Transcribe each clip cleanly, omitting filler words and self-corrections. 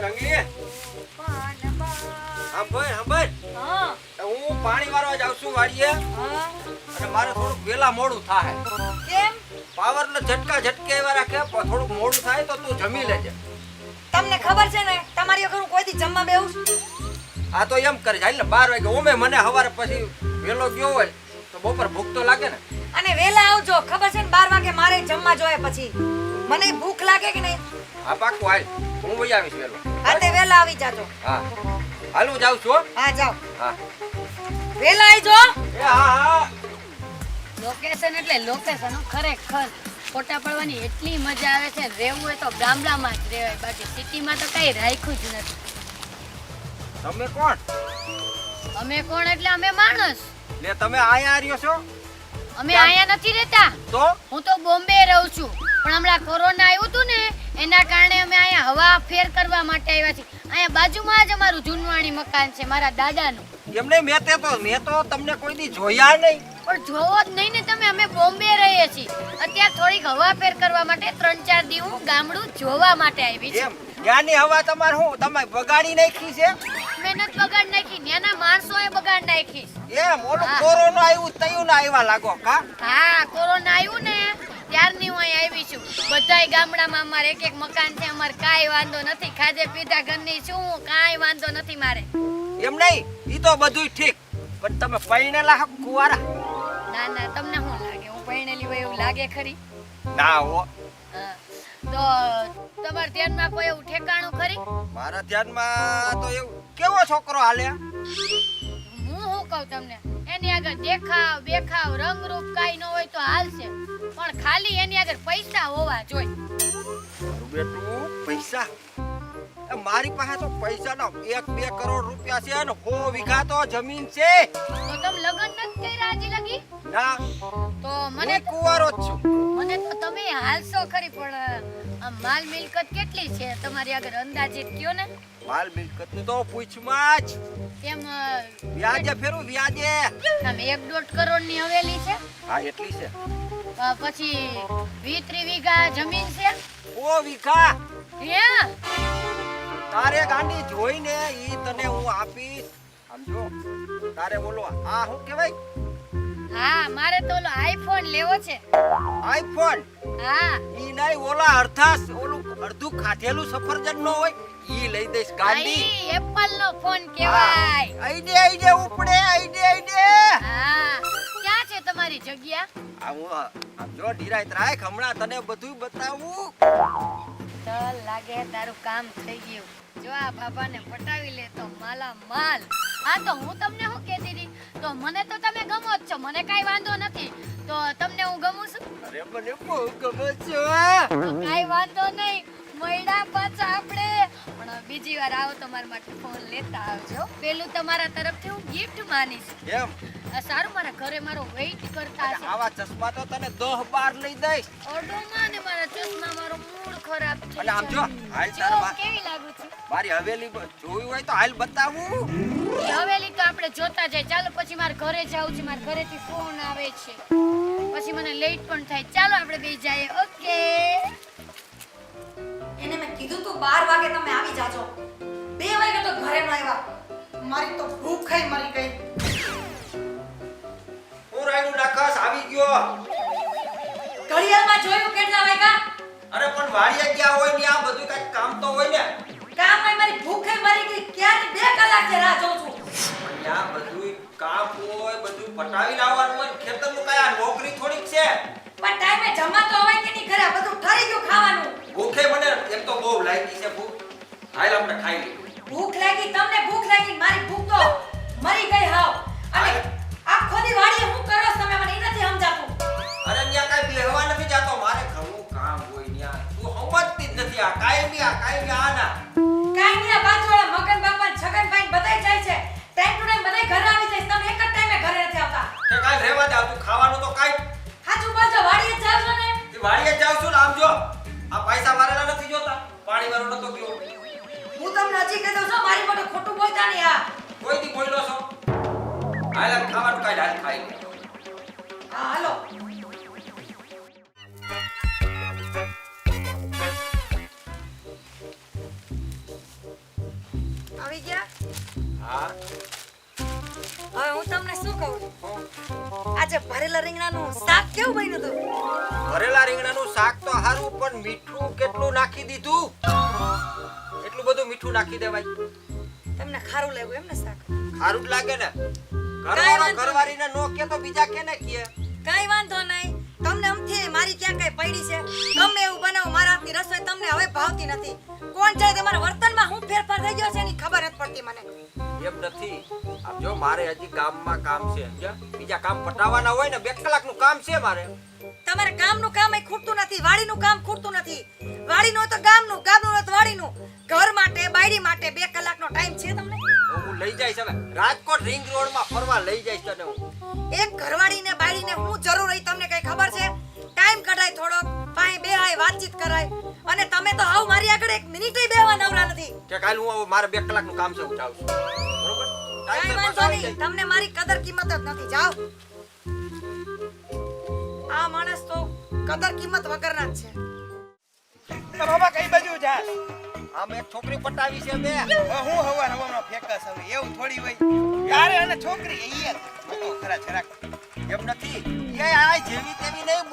રંગી સાંભળ હું પાણી વાળવા જાઉં છું વાડીએ અને મારે થોડુંક વેલા મોડું થાય. કેમ? પાવર ને ઝટકે એવા રાખે થોડુંક મોડું થાય તો તું જમી લેજે. તમને ખબર છે ને તમારી વગર હું કોઈથી જમવા બેહું છું? આ તો એમ કરે છે એટલે 12 વાગે ઓમે મને સવારે પછી વેલો ગયો હોય તો બપોર ભૂખ તો લાગે ને. અને વેલા આવજો, ખબર છે ને 12 વાગે મારે જમવા જોઈએ પછી મને ભૂખ લાગે કે નહીં? હા પાકું હાલ હું વઈ આવીશ વેલો. હા તે વેલા આવી જાજો. હા હાલ હું જાઉં છું. હા જાઓ. હા વેલા આવજો. એ હા. લોકેશન એટલે લોકેશન ખરેખર ફોટા પડવાની એટલી મજા આવે છે. રહેવું હોય તો ગામડામાં જ રહેવાય, બાકી સિટીમાં તો કઈ રાખ્યું જ નથી. તમે કોણ? અમે કોણ એટલે અમે માણસ. લે તમે આયા રહ્યો છો? અમે અહીંયા નથી રહેતા. તો હું તો બોમ્બે રહું છું, પણ હમણાં કોરોના આવ્યું હતું ને એના કારણે અમે અહીંયા હવા ફેર કરવા માટે આવ્યા છીએ. અહીંયા બાજુમાં જ અમારું જૂનવાણી મકાન છે મારા દાદાનું. એમને મેં તો તમને કોઈ દી જોયા નહીં. પણ જોવો જ નહીં ને તમે, અમે બોમ્બે રહીએ છીએ. અત્યારે થોડીક હવા ફેર કરવા માટે 3-4 દી હું ગામડું જોવા માટે આવી છું. એમ ત્યાંની હવા તમારે હું તમે બગાડી નાખી છે? મહેનત બગાડ નાખી, ત્યાંના માણસોએ બગાડ નાખી. એમ ઓલું કોરોના આવ્યું તયું ના આવ્યા લાગો કા? હા કોરોના આવ્યું ને ત્યારની હું અહીં આવી છું. બધાય ગામડામાં અમારે એક મકાન છે, અમારે કાંઈ વાંધો નથી. ખાધે પીધા ઘરની શું કાંઈ વાંધો નથી મારે. એમ નહીં ઈ તો બધુંય ઠીક, પણ તમે પૈણેલા હક કુવારા? ના ના, તમને શું લાગે હું પરણેલી હોય એવું લાગે ખરી? ના હો. હા. તો તમારા ધ્યાનમાં કોઈ એવું ઠેકાણું ખરી? મારા ધ્યાનમાં તો એવું કેવો છોકરો હાલે? હું શું કહું તમને, એની આગળ દેખાવ બેખાવ રંગરૂપ કાંઈ ન હોય તો હાલશે, પણ ખાલી એની આગળ પૈસા હોવા જોઈએ. મારું બેટું પૈસા? મારી પાસે તો પૈસાના 1-2 કરોડ રૂપિયા છે અને 100 વીઘા તો જમીન છે. તો તમે લગ્ન નથી કર્યા હજી લગી? ના તો મને કુવારો જ છું. મને તો તમે હાલશો ખરી, પણ આ માલ મિલકત કેટલી છે તમારી આગળ અંદાજિત કયો ને? માલ મિલકત તો પૂછમાં જ કેમ વ્યાજે ફેરું વ્યાજે. આમ 1-1.5 કરોડની હવેલી છે? હા એટલી છે. પછી 20-30 વીઘા જમીન છે? 100 વીઘા. હે તારે ગાંડી જોઈને ઈ તને હું આપીશ. સમજો તારે બોલો આ શું કહેવાય? હા મારે તો ઓલો આઈફોન લેવો છે. આઈફોન? હા ઈ નહીં ઓલા અડધું ખાધેલું સફરજન નો હોય ઈ લઈ દઈશ ગાંડી. ઈ એપલ નો ફોન કહેવાય. આઈડે ઉપડે આઈડે. હા ક્યાં છે તમારી જગ્યા? આ હું જો ઢીરાઈ રાખ હમણાં તને બધું બતાવું. ચલ લાગે તારું કામ થઈ ગયું. જો આ બાબાને પટાવી લે તો માલા માલ. હા તો હું તમને શું કહેતી હતી, તો મને તો તમે ગમો જ છો, મને કાઈ વાંધો નથી. તો તમને હું ગમું છું? અરે મને બહુ ગમે છે. તો કાઈ વાંધો નહીં, મળ્યા પાછા આપણે. પણ બીજી વાર આવો તો મારા માટે ફોન લેતા આવજો. પેલું તમારા તરફથી હું ગિફ્ટ માનીશ. એમ? સારું મારા ઘરે મારો વેઇટ કરતા છે. આવા ચશ્મા તો તને 10-12 લઈ દઈશ. ઓડોમાં ને મારા ચશ્મા મારો મૂડ ખરાબ છે. અને આમ જો હાલ જો તાર કેવી લાગુ છું? મારી હવેલી જોવી હોય તો હાલ બતાવું. એ હવેલી તો આપણે જોતા જાય. ચાલો પછી મારા ઘરે જાવું છે, મારા ઘરેથી ફોન આવે છે, પછી મને લેટ પણ થાય. ચાલો આપણે બે જઈએ. ઓકે. એને મેં કીધું તું 12 વાગે તમે આવી જાજો. 2 વાગે તો ઘરે ન આવ્યા. મારી તો ભૂખ ખાઈ મરી ગઈ. હું રાયડું નાખસ આવી ગયો. ઘડિયાળમાં જોયું કેટલા વાગ્યા? અરે પણ વાડીએ ગયા હોય ને આ બધું કઈ કામ તો હોય ને. કામ માં મારી ભૂખે મરી ગઈ. ક્યાંની 2 કલાકથી રાહ જોઉં છું. પણ આ બધું કામ હોય બધું પટાવી લાવવાનું હોય. ખેતરનું કઈ આ નોકરી થોડીક છે. પણ ટાઈમે જમવા તો હોય કે નહીં? ઘરે બધું ઠરી ગયું ખાવાનું. ભૂખે મને એમ તો બહુ લાગી છે ભૂખ. હાલ આપણે ખાઈ લઈએ. ભૂખ લાગી તમને? ભૂખ લાગી? મારી ભૂખ તો મરી ગઈ હાવ. અને આખો દી વાડીએ હું કરો છો તમે? મને ઈ નથી સમજાતું. અરે ન્યા કઈ બેહવા નથી જાતો. મારે ઘણું કામ હોય ન્યા. તું સમજતી જ નથી. આ કાયમી આના. કાઈ નહીં, આ બાજુવાળા મગન બાપા ને છગનભાઈ બધાય જાય છે. ટાઈમ ટુ ટાઈમ બધાય ઘરે આવી જાય. તમે એક જ ટાઈમે ઘરે નથી આવતા. કે કાઈ રહેવા દે. તું ખાવાનું તો કાઈ હાચું બોલજો. વાડીએ જ જાવ છો ને? વાડીએ જાવ છું ને. આમ જો આ પૈસા મારેલા નથી જોતા. પાણી વાળો નતો ગયો. હું તમને હજી કહી દઉં છું, મારી માટે ખોટું બોલતા નહીં. આ કોઈ દી બોલ્યો છો? હાલ આમ ખાવાનું કાઈ હાલ ખાઈ લે. હા હાલો. શું કહું આજે ભરેલા રીંગણાનું શાક કેવું બન્યું હતું ભરેલા રીંગણાનું શાક તો હારું, પણ મીઠું કેટલું નાખી દીધું? એટલું બધું મીઠું નાખી દેવાય? તમને ખારું લાગ્યું એમ ને શાક સારું જ લાગે ને. ઘરવાળો ઘરવાળીને નો કે તો બીજા કેને કહે? કઈ વાંધો નહીં. તમને અમથી મારી ક્યાં કઈ પડી છે? ગમે એવું બનાવો, મારા હાથની રસોઈ તમને હવે ભાવતી નથી. કોણ જાણે તમારા વર્તનમાં હું ફેરફાર થઈ ગયો છે એની ખબર નથી પડતી મને. એમ નથી. આમ જો મારે હજી ગામમાં કામ છે, સમજ્યા? બીજા કામ પટાવવાના હોય ને, 2 કલાકનું કામ છે મારે. તમારે કામનું કામ એ ખૂટતું નથી, વાડીનું કામ ખૂટતું નથી. વાડીનું તો ગામનું, ગામનું તો વાડીનું. ઘર માટે, બાયડી માટે 2 કલાકનો ટાઈમ છે તમને? હું લઈ જઈશ હવે રાજકોટ રિંગ રોડમાં ફરવા લઈ જઈશ તને હું. એક ઘરવાળીને બાયડીને હું જરૂર હોય તમને કઈ ખબર છે? ટાઈમ કઢાય થોડો, પાઈ બેહાય, વાતચીત કરાય. અને તમે તો આવ મારી આગળ 1 મિનિટય બેહવા નવરા નથી. કે કાલ હું હવે મારે 2 કલાકનું કામ છે, હું જાઉં છું. બરોબર? કઈ વાંધો નહીં, તમને મારી કદર કિંમત જ નથી. જાઓ. આ માણસ તો કદર કિંમત વગરના જ છે. બાબા કઈ બાજુ જા? આમ એક છોકરી પટાવી છે બે. હું હવાર હવામાં ફેંકસ હવે એવું થોડી હોય. યાર અને છોકરી એ યાર તો ખરા છરાક એમ નથી. એ આ જેવી તેવી નહીં,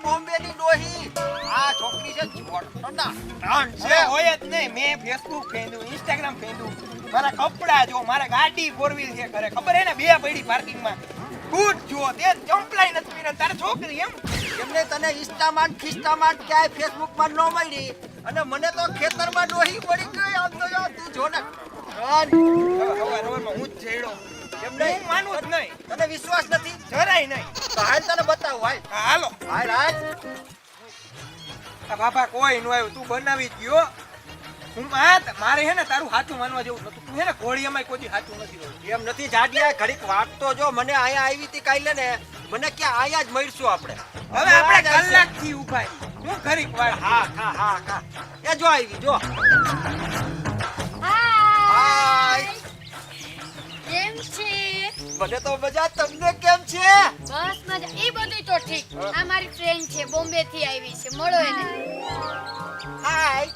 બોમ્બેની ડોહી. આ છોકરી છે છોટના નાન છે છે. હોય જ નહીં. મેં ફેસબુક ફેંદું, ઇન્સ્ટાગ્રામ ફેંદું, મારા કપડા જો, મારા ગાડી 4 વ્હીલ છે ઘરે, ખબર હે ને? 2 પડી પાર્કિંગમાં. બૂટ જો, તે ચંપલાઈ નથી પહેર્યા. તારે છોકરી એમ એમને તને ઇન્સ્ટામાં ખિસ્ટામાં ક્યાંય ફેસબુકમાં ન મળી, અને મને તો ખેતરમાં ડોહી પડી ગઈ. આમ તો જો તું જો ને નાન. હવાર હવારમાં હું જ જેડો. એમ હું નહીં, માનું જ નહીં, તને વિશ્વાસ નથી? જરાય નહીં. તો હાલ તને બતાવું. હાલ હાલો હાલ હાલ. આ બાપા કોઈ નો આવ્યું, તું બનાવી જ ગયો. હું મારે હે ને તારું હાથું માનવા જેવું નતું. તું હે ને ઘોડિયામાં કોઈ હાથું નથી રહ્યું. એમ નથી જાડિયા, ઘડીક વાત તો જો. મને આયા આવી હતી કાલે ને, મને ક્યાં આયા જ મળશું આપણે. હવે આપણે કલાકથી ઊભા છીએ. હું ઘડીક વાર. હા. એ જો આવી જો. હાય કેમ છે? મને તો મજા. તમને કેમ છે? બસ મજા. એ બધું તો ઠીક. આ મારી ફ્રેન્ડ છે, બોમ્બે થી આવી છે, મળો એને. હાય.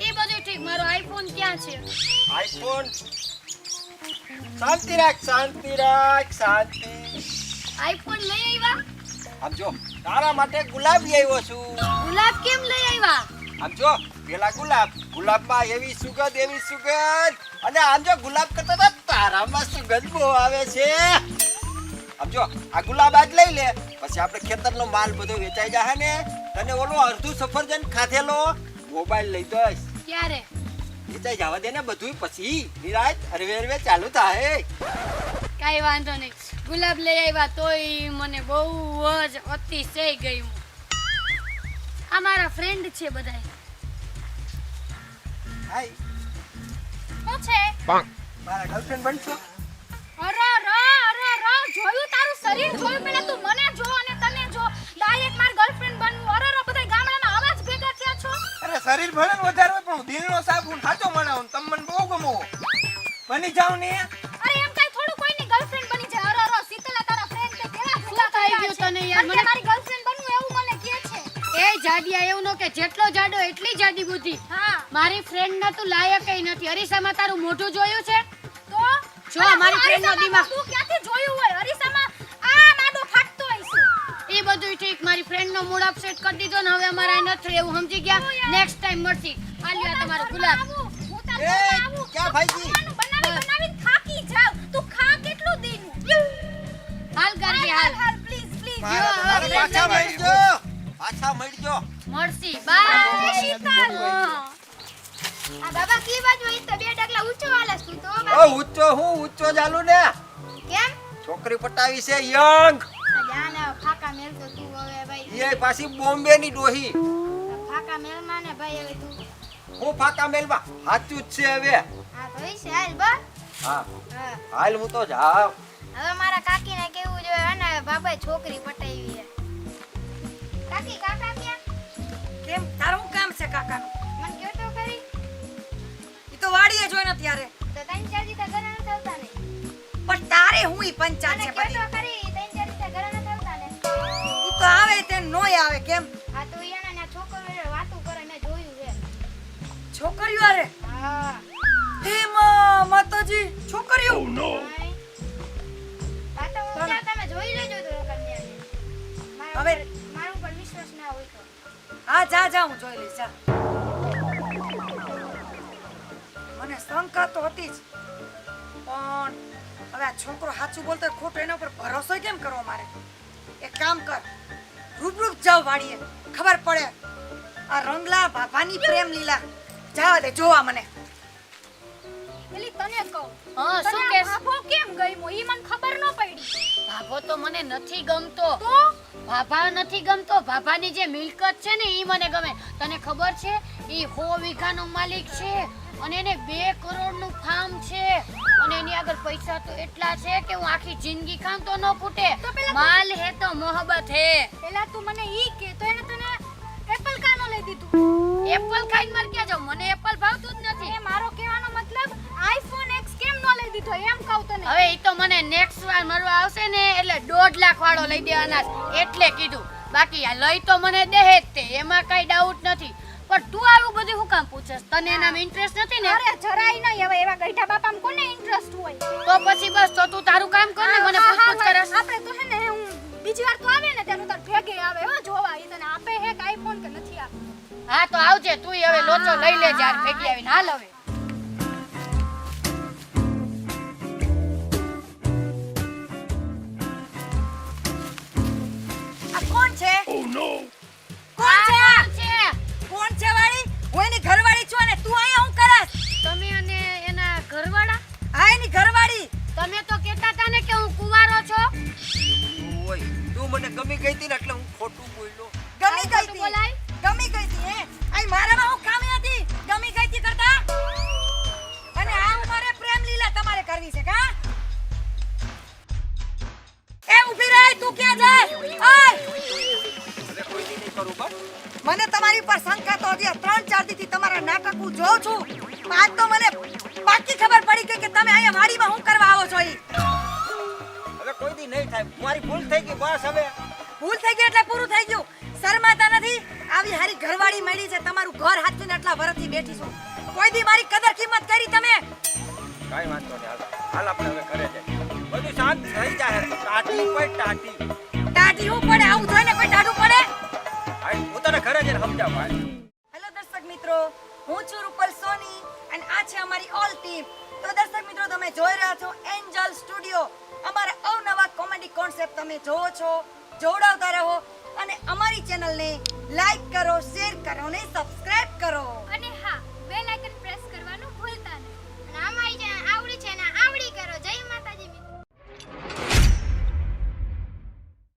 એ બધું ઠીક. મારો આઈફોન ક્યાં છે? આઈફોન. શાંતિ રાખ. શાંતિ. આઈફોન લઈ આવ્યા? આમ જો, તારા માટે ગુલાબ લઈ આવ્યો છું. ગુલાબ કેમ લઈ આવ્યા? આમ જો, પેલા ગુલાબમાં એવી સુગંધ, અને આમ જો ગુલાબ કરતા તો તારામાં સુગંધ બહુ આવે છે. આમ જો, આ ગુલાબ આજ લઈ લે, પછી આપણે ખેતરનો માલ બધો વેચાઈ જાય ને, તને ઓલો અડધું સફરજન ખાધેલો મોબાઈલ લઈ દઈશ. ક્યારે? વેચાઈ જવા દે ને બધું, પછી નિરાત હરવે ચાલુ થાય. કાઈ વાંધો નહીં. ગુલાબ લઈ આવ્યા તોય મને બહુ જ અતિશય ગયું. આ મારા ફ્રેન્ડ છે બધાય. હાય, શું છે? મારા ગર્લફ્રેન્ડ બનશો? અરે જોયું તારું શરીર જોયું, પેલા તું મને જો અને તને જો. ડાયરેક્ટ માર ગર્લફ્રેન્ડ બનવું. અરે બધાય ગામડાના આવા જ ભેગા થયા છો. અરે શરીર ભલે ને વધારે હોય, પણ દિલનો સાફ હું સાચો માણાવું. તમે મને બહુ ગમો. બની જાવ ને. અરે એમ કાઈ થોડું કોઈની ગર્લફ્રેન્ડ બની જાય. અરે શીતલા તારા ફ્રેન્ડ તે કેવા ભૂલા થઈ ગયો તને યાર. મને મારી ગર્લફ્રેન્ડ બનવું એવું મને કહે છે. એ જાડિયા એવું નો કે જેટલો જાડો એટલી જાડી બુદ્ધિ. હા, મારી ફ્રેન્ડ ને તું લાયકય નથી. અરીસામાં તારું મોઢું જોયું છે? તો જો મારી ફ્રેન્ડ નો દિમાગ તું ક્યાંથી જોયું હોય? અરીસામાં આ માડો ફાટતો હશે. એ બધું ઠીક. મારી ફ્રેન્ડ નો મૂડ અપસેટ કરી દીધો ને, હવે અમારા નથી રહેવું, સમજી ગયા? નેક્સ્ટ ટાઈમ મળશી. આ લ્યો તમારો ગુલાબ. એ ક્યાં ભાઈજી? બનાવી થાકી જાવ. તું ખા કેટલું દીનું. હાલ ગાડી હાલ. પ્લીઝ મારા પાછા મળજો. મળશી. બાય શીતલ. આ બાબા કી બાજુ ઈ તો 2 ડગલા ઊંચો વાલાસ તું તો. ઊંચો ચાલુ ને. કેમ? છોકરી પટાવી છે યંગ. આ જાને ફાકા મેલ તો તું હવે ભાઈ. એ પાછી બોમ્બેની ડોહી. ફાકા મેલ માને ભાઈ હવે તું. હું ફાકા મેલમાં સાચું જ છે હવે. આ તો ઈ હાલ બસ. હા હા. હાલ હું તો જાઉં. હવે મારા કાકીને કેવું જોઈએ અને બાબાએ છોકરી પટાવી છે. કાકી કાકા ક્યાં? કેમ તારું શું કામ છે કાકાનું? મને કયો તો ખરી. ઈ તો વાડીએ જોઈને ત્યારે. તો 3-4 દીધા ઘરે ન થતા ને. પણ તારે હું ઈ પંચાયત મને છે કયો બધી. તો ખરી 3-4 દીધા ઘરે ન થતા ને. ઈ તો આવે તે નોય આવે કેમ? આ તો ઈયાના ના છોકરો વાતું કરે મેં જોયું છે. છોકરીઓ આરે. હા. હે માતાજી છોકરીઓ. આ તો ત્યાં તમે જોઈ લેજો તો કન્યાને. હવે મારા ઉપર વિશ્વાસ ના હોય તો હા જા હું જોઈ લઈશ જા. મને શંકા તો હતી જ પણ હવે આ છોકરો સાચું બોલતો હોય ખોટું એના ઉપર ભરોસો કેમ કરવો મારે? એક કામ કર, રૂબરૂ જાવ વાડીએ, ખબર પડે આ રંગલા બાપાની પ્રેમ લીલા. જાવા દે જોવા મને. પેલી તને કહું હા, શું તને કહેશ? ભાભો કેમ ગમ્યો ઈ મને ખબર ન પડી. ભાભો તો મને નથી ગમતો. તો ભાભા નથી ગમતો. ભાભાની જે મિલકત છે ને ઈ મને ગમે. તને ખબર છે ઈ 100 વીઘાનો માલિક છે અને એને 2 કરોડનું ફાર્મ છે અને એની આગળ પૈસા તો એટલા છે કે હું આખી જિંદગી ખામ તો ન ફૂટે. તો પેલા માલ હે તો મોહબ્બત હે. પેલા તું મને ઈ કે તો એને તને એપલ કાનો લઈ દીધું. એપલ ખાઈને મર ગયા જાવ. મને એપલ ભાવતું જ નથી. એ મારો કહેવાનો મતલબ આઈફોન X કેમ ન લઈ દીધો એમ કહું તને. હવે ઈ તો મને નેક્સ્ટ વાર મળવા આવશે ને એટલે 1.5 લાખ વાળો લઈ દેવાના છે. એટલે કીધું. બાકી આ લઈ તો મને દેહે જ તે, એમાં કઈ ડાઉટ નથી. પણ તું આવું બધું શું કામ પૂછસ? તને એનામાં ઇન્ટરેસ્ટ નથી ને? અરે જરાય નહીં. હવે એવા ગઈઢા બાપામાં કોને ઇન્ટરેસ્ટ હોય? તો પછી બસ તો તું તારું કામ કર ને મને પૂછપૂછ કરસ. આપણે તો હે ને હું બીજી વાર તો આવે ને તેનું તાર ભેગે આવે હો જોવા. ઈ તને આપે હે કે આઈફોન કે નથી આપે. હા તો આવજે તુંય હવે લોચો લઈ લે યાર ભેગી આવીને. હાલ હવે. આ કોણ છે? કોણ છે આ આ? કોણ છે? કોણ છે વાળી? હું એની ઘરવાળી છું અને તું અહીંયા હું કરસ? તમે અને એના ઘરવાળા? હા એની ઘરવાળી. તમે તો કહેતા હતા ને કે હું કુંવારો છો. ઓય તું મને ગમી ગઈ હતી ને એટલે હું ખોટું બોલ્યો. ગમી ગઈ ખોટું હતી. બોલાય? ગમી ગઈ હતી હે? આઈ મારામાં હું ખામી હતી? ગમી ગઈ હતી કરતા? અને આ મારે પ્રેમ લીલા તમારે કરવી છે કા? એ ઊભી રહે, તું ક્યાં જાય? ઓય હવે કોઈ દી નહીં કરું બસ. મને તમારી પર શંકા તો હતી. 3-4 દીથી તમારા નાટક હું જોઉં છું. પણ આજ તો મને પાકી ખબર પડી ગઈ કે તમે અહીંયા વાડીમાં શું કરવા આવો છો ઈ. હવે કોઈ દી નહીં થાય. મારી ભૂલ થઈ ગઈ બસ. હવે ભૂલ થઈ ગઈ એટલે પૂરું થઈ ગયું. શરમાતા નથી? આવી હારી ઘરવાળી મળી છે. તમારું ઘર હાથવીને આટલા વર્ષથી બેઠી છું. કોઈ દી મારી કદર કિંમત કરી તમે? કાંઈ વાંધો નહીં. હાલ આપણે હવે ઘરે જઈએ. બધું શાંત થઈ જાય. ટાટી પર ટાટી. ટાઢી હું પડે? આવું જોઈને કોઈ ટાઢું પડે? હાલ હું તને ઘરે જઈને સમજાવું. હાલ. હેલો દર્શક મિત્રો, હું છું રૂપલ સોની અને આ છે અમારી ઓલ ટીમ. તો દર્શક મિત્રો તમે જોઈ રહ્યા છો એન્જલ સ્ટુડિયો. અમારા અવનવા કોમેડી કોન્સેપ્ટ તમે જોવો છો. જોડાવતા રહો અને અમારી ચેનલને લાઈક કરો, શેર કરો અને સબસ્ક્રાઇબ